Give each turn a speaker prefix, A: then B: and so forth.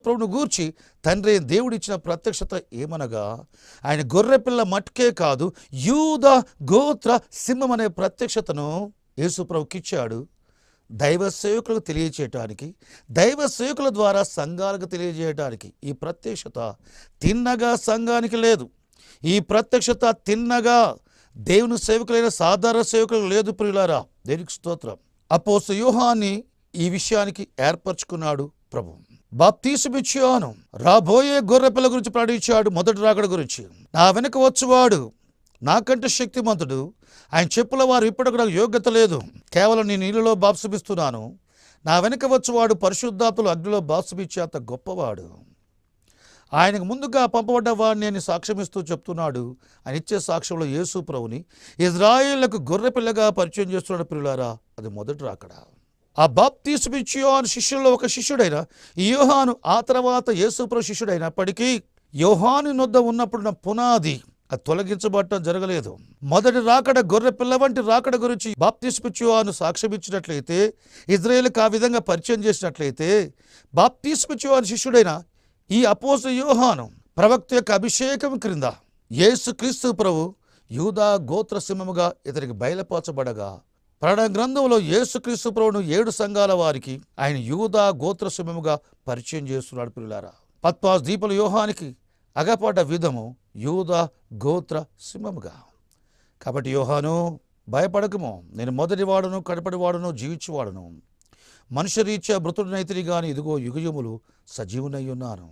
A: ప్రభువును గూర్చి తండ్రి దేవుడిచ్చిన ప్రత్యక్షత ఏమనగా ఆయన గొర్రెపిల్ల మట్టుకే కాదు, యూదా గోత్ర సింహం అనే ప్రత్యక్షతను యేసు ప్రభుకిచ్చాడు. దైవ సేవకులకు తెలియచేయటానికి, దైవ సేవకుల ద్వారా సంఘాలకు తెలియజేయటానికి. ఈ ప్రత్యక్షత తిన్నగా సంఘానికి లేదు. ఈ ప్రత్యక్షత తిన్నగా దేవుని సేవకులైన సాధారణ సేవకులకు లేదు. ప్రియులారా, దేవునికి స్తోత్రం. అపోస్తలుడైన యోహాన్ని ఈ విషయానికి ఏర్పరచుకున్నాడు ప్రభు. బాప్తీసమిచ్చి యోహాను రాబోయే గొర్రెపిల్ల గురించి ప్రకటించాడు, మొదటి రాకడ గురించి. నా వెనుక వచ్చువాడు నాకంటే శక్తిమంతుడు, ఆయన చెప్పుల వారు ఇప్పటికి నాకు యోగ్యత లేదు, కేవలం నేను నీళ్ళలో బాప్తిసమిస్తున్నాను. నా వెనుక వచ్చువాడు పరిశుద్ధాత్మలో అగ్నిలో బాప్తిసమిచ్చేంత గొప్పవాడు. ఆయనకు ముందుగా పంపబడ్డ వాడిని నేను సాక్ష్యమిస్తూ చెప్తున్నాడు. ఆయన ఇచ్చే సాక్ష్యంలో యేసు ప్రభుని ఇజ్రాయేళ్లకు గొర్రెపిల్లగా పరిచయం చేస్తున్నాడు. ప్రియులారా, అది మొదటి రాకడ. ఆ బాప్తీసమిచ్చి యోహాను శిష్యుల్లో ఒక శిష్యుడైన ఈ యోహాను ఆ తర్వాత యేసు ప్రభు శిష్యుడైనప్పటికీ యోహాను నొద్ద ఉన్నప్పుడు పునాది అది తొలగించబడటం జరగలేదు. మొదటి రాకడ గొర్రెపిల్ల వంటి రాకడ గురించి బాప్తీసమిచ్చి యోహాను సాక్ష్యం ఇచ్చినట్లయితే, ఇజ్రాయేలుకు ఆ విధంగా పరిచయం చేసినట్లయితే, బాప్తీసమిచ్చి యోహాను శిష్యుడైన ఈ అపోస్తలుడైన యోహాను ప్రవక్త యొక్క అభిషేకం క్రింద యేసుక్రీస్తు ప్రభు యూదా గోత్ర సింహముగా ఇతనికి బయలుపరచబడగా, ప్రకటన గ్రంథంలో యేసుక్రీస్తు ప్రభువును 7 సంఘాల వారికి ఆయన యూదా గోత్ర సింహముగా పరిచయం చేస్తున్నాడు. పిల్లారా, పత్మోస్ ద్వీపంలో యోహానికి అగపడ్డ విధము యూదా గోత్ర సింహముగా. కాబట్టి యోహాను, భయపడకము, నేను మొదటివాడును కడపటివాడును జీవించేవాడును, మనుష్య రీత్యా మృతుడినైతిని గాని ఇదిగో యుగయుములు సజీవునై ఉన్నాను.